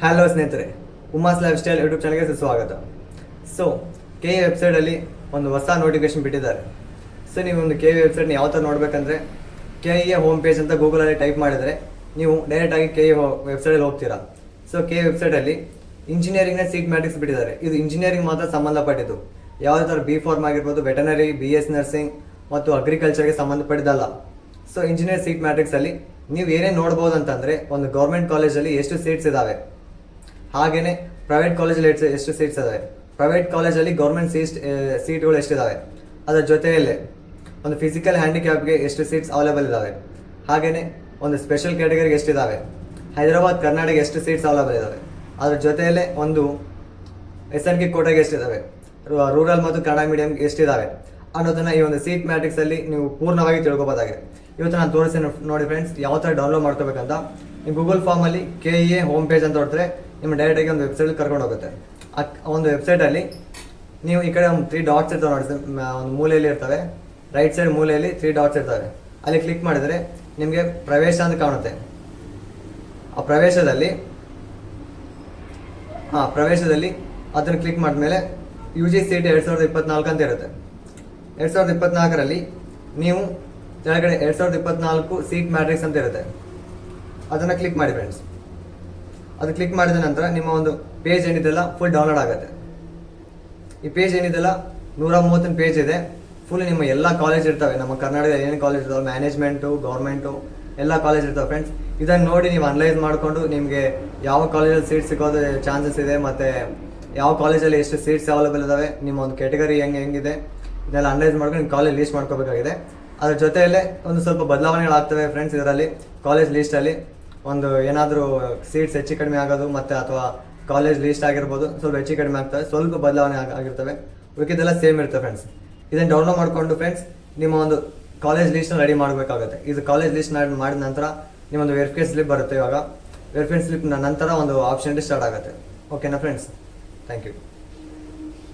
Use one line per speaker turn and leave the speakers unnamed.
Hello ಸ್ನೇಹಿತರೆ, Uma's life style YouTube ಚಾನಲ್ಗೆ ಸ್ವಾಗತ. ಸೊ ಕೆ ವೆಬ್ಸೈಟಲ್ಲಿ ಒಂದು ಹೊಸ ನೋಟಿಫಿಕೇಶನ್ ಬಿಟ್ಟಿದ್ದಾರೆ. ಸೊ ನೀವು ಒಂದು ಕೆ ವೆಬ್ಸೈಟ್ನ ಯಾವ ಥರ ನೋಡಬೇಕಂದ್ರೆ ಕೆ ಹೋಮ್ ಪೇಜ್ ಅಂತ ಗೂಗಲಲ್ಲಿ ಟೈಪ್ ಮಾಡಿದರೆ ನೀವು ಡೈರೆಕ್ಟಾಗಿ ಕೆ ವೆಬ್ಸೈಟಲ್ಲಿ ಹೋಗ್ತೀರಾ. ಸೊ ಕೆ ವೆಬ್ಸೈಟಲ್ಲಿ ಇಂಜಿನಿಯರಿಂಗ್ನ ಸೀಟ್ ಮ್ಯಾಟ್ರಿಕ್ಸ್ ಬಿಟ್ಟಿದ್ದಾರೆ. ಇದು ಇಂಜಿನಿಯರಿಂಗ್ ಮಾತ್ರ ಸಂಬಂಧಪಟ್ಟಿದ್ದು. ಯಾವುದೇ ಥರ B.Pharm ಆಗಿರ್ಬೋದು, ವೆಟನರಿ, BS ನರ್ಸಿಂಗ್ ಮತ್ತು ಅಗ್ರಿಕಲ್ಚರ್ಗೆ ಸಂಬಂಧಪಟ್ಟಿದ್ದಲ್ಲ. ಸೊ ಇಂಜಿನಿಯರ್ ಸೀಟ್ ಮ್ಯಾಟ್ರಿಕ್ಸಲ್ಲಿ ನೀವು ಏನೇನು ನೋಡ್ಬೋದು ಅಂತಂದರೆ, ಒಂದು ಗೌರ್ಮೆಂಟ್ ಕಾಲೇಜಲ್ಲಿ ಎಷ್ಟು ಸೀಟ್ಸ್ ಇದ್ದಾವೆ, ಹಾಗೆಯೇ ಪ್ರೈವೇಟ್ ಕಾಲೇಜಲ್ಲಿ ಎಷ್ಟು ಸೀಟ್ಸ್ ಇದ್ದಾವೆ, ಪ್ರೈವೇಟ್ ಕಾಲೇಜಲ್ಲಿ ಗೌರ್ಮೆಂಟ್ ಸೀಟ್ಗಳು ಎಷ್ಟಿದ್ದಾವೆ, ಅದರ ಜೊತೆಯಲ್ಲೇ ಒಂದು ಫಿಸಿಕಲ್ ಹ್ಯಾಂಡಿಕ್ಯಾಪ್ಗೆ ಎಷ್ಟು ಸೀಟ್ಸ್ ಅವೈಲೇಬಲ್ ಇದ್ದಾವೆ, ಹಾಗೆಯೇ ಒಂದು ಸ್ಪೆಷಲ್ ಕ್ಯಾಟಗರಿಗೆ ಎಷ್ಟಿದ್ದಾವೆ, ಹೈದರಾಬಾದ್ ಕರ್ನಾಟಕ ಎಷ್ಟು ಸೀಟ್ಸ್ ಅವೈಲೇಬಲ್ ಇದ್ದಾವೆ, ಅದರ ಜೊತೆಯಲ್ಲೇ ಒಂದು SNK ಕೋಟಾಗೆ ಎಷ್ಟಿದ್ದಾವೆ, ರೂರಲ್ ಮತ್ತು ಕನ್ನಡ ಮೀಡಿಯಂಗೆ ಎಷ್ಟಿದ್ದಾವೆ ಅನ್ನೋದನ್ನು ಈ ಒಂದು ಸೀಟ್ ಮ್ಯಾಟ್ರಿಕ್ಸಲ್ಲಿ ನೀವು ಪೂರ್ಣವಾಗಿ ತಿಳ್ಕೊಬೋದಾಗಿದೆ. ಇವತ್ತು ನಾನು ತೋರಿಸ್ತೀನಿ ನೋಡಿ ಫ್ರೆಂಡ್ಸ್, ಯಾವ ಥರ ಡೌನ್ಲೋಡ್ ಮಾಡ್ಕೋಬೇಕಂತ. ನೀವು ಗೂಗಲ್ ಫಾರ್ಮಲ್ಲಿ KE ಹೋಮ್ ಪೇಜ್ ಅಂತ ಹೊಡ್ತಾರೆ ನಿಮ್ಮ ಡೈರೆಕ್ಟಾಗಿ ಒಂದು ವೆಬ್ಸೈಟಲ್ಲಿ ಕರ್ಕೊಂಡು ಹೋಗುತ್ತೆ. ಆ ಒಂದು ವೆಬ್ಸೈಟಲ್ಲಿ ನೀವು ಈ ಕಡೆ ಒಂದು 3 ಡಾಟ್ಸ್ ಇರ್ತವೆ ನೋಡಿ, ಒಂದು ಮೂಲೆಯಲ್ಲಿ ಇರ್ತವೆ, ರೈಟ್ ಸೈಡ್ ಮೂಲೆಯಲ್ಲಿ 3 ಡಾಟ್ಸ್ ಇರ್ತವೆ. ಅಲ್ಲಿ ಕ್ಲಿಕ್ ಮಾಡಿದರೆ ನಿಮಗೆ ಪ್ರವೇಶ ಅಂತ ಕಾಣುತ್ತೆ. ಆ ಪ್ರವೇಶದಲ್ಲಿ ಅದನ್ನು ಕ್ಲಿಕ್ ಮಾಡಿದ್ಮೇಲೆ UGCET 2024 ಅಂತ ಇರುತ್ತೆ. 2024ರಲ್ಲಿ ನೀವು ಕೆಳಗಡೆ 2024 ಸೀಟ್ ಮ್ಯಾಟ್ರಿಕ್ಸ್ ಅಂತ ಇರುತ್ತೆ, ಅದನ್ನು ಕ್ಲಿಕ್ ಮಾಡಿ ಫ್ರೆಂಡ್ಸ್. ಅದು ಕ್ಲಿಕ್ ಮಾಡಿದ ನಂತರ ನಿಮ್ಮ ಒಂದು ಪೇಜ್ ಏನಿದೆಲ್ಲ ಫುಲ್ ಡೌನ್ಲೋಡ್ ಆಗುತ್ತೆ. ಈ ಪೇಜ್ ಏನಿದೆಲ್ಲ 130 ಪೇಜ್ ಇದೆ. ಫುಲ್ ನಿಮ್ಮ ಎಲ್ಲ ಕಾಲೇಜ್ ಇರ್ತವೆ, ನಮ್ಮ ಕರ್ನಾಟಕದಲ್ಲಿ ಏನು ಕಾಲೇಜ್ ಇರ್ತವೆ, ಮ್ಯಾನೇಜ್ಮೆಂಟು, ಗೌರ್ಮೆಂಟು ಎಲ್ಲ ಕಾಲೇಜ್ ಇರ್ತವೆ ಫ್ರೆಂಡ್ಸ್. ಇದನ್ನು ನೋಡಿ ನೀವು ಅನಲೈಸ್ ಮಾಡಿಕೊಂಡು ನಿಮಗೆ ಯಾವ ಕಾಲೇಜಲ್ಲಿ ಸೀಟ್ ಸಿಗೋದು ಚಾನ್ಸಸ್ ಇದೆ, ಮತ್ತು ಯಾವ ಕಾಲೇಜಲ್ಲಿ ಎಷ್ಟು ಸೀಟ್ಸ್ ಅವೈಲೇಬಲ್ ಇದ್ದಾವೆ, ನಿಮ್ಮ ಒಂದು ಕ್ಯಾಟಗರಿ ಹೆಂಗಿದೆ ಇದೆಲ್ಲ ಅನಲೈಸ್ ಮಾಡ್ಕೊಂಡು ನಿಮ್ಮ ಕಾಲೇಜ್ ಲೀಸ್ಟ್ ಮಾಡ್ಕೋಬೇಕಾಗಿದೆ. ಅದ್ರ ಜೊತೆಯಲ್ಲೇ ಒಂದು ಸ್ವಲ್ಪ ಬದಲಾವಣೆಗಳಾಗ್ತವೆ ಫ್ರೆಂಡ್ಸ್. ಇದರಲ್ಲಿ ಕಾಲೇಜ್ ಲೀಸ್ಟಲ್ಲಿ ಒಂದು ಏನಾದರೂ ಸೀಟ್ಸ್ ಹೆಚ್ಚು ಕಡಿಮೆ ಆಗೋದು ಮತ್ತು ಅಥವಾ ಕಾಲೇಜ್ ಲೀಸ್ಟ್ ಆಗಿರ್ಬೋದು ಸ್ವಲ್ಪ ಹೆಚ್ಚು ಕಡಿಮೆ ಆಗ್ತವೆ, ಸ್ವಲ್ಪ ಬದಲಾವಣೆ ಆಗಿರ್ತವೆ. ಉಳಿದಿದ್ದೆಲ್ಲ ಸೇಮ್ ಇರ್ತವೆ ಫ್ರೆಂಡ್ಸ್. ಇದನ್ನು ಡೌನ್ಲೋಡ್ ಮಾಡಿಕೊಂಡು ಫ್ರೆಂಡ್ಸ್ ನಿಮ್ಮ ಒಂದು ಕಾಲೇಜ್ ಲೀಸ್ಟ್ನ ರೆಡಿ ಮಾಡಬೇಕಾಗುತ್ತೆ. ಇದು ಕಾಲೇಜ್ ಲೀಸ್ಟ್ ಮಾಡಿದ ನಂತರ ನಿಮ್ಮೊಂದು ವೆರಿಫಿಕೇಷನ್ ಸ್ಲಿಪ್ ಬರುತ್ತೆ. ಇವಾಗ ವೆರಿಫಿಕೇಷನ್ ಸ್ಲಿಪ್ ನಂತರ ಒಂದು ಆಪ್ಷನ್ ಸ್ಟಾರ್ಟ್ ಆಗುತ್ತೆ. ಓಕೆನಾ ಫ್ರೆಂಡ್ಸ್? Thank you.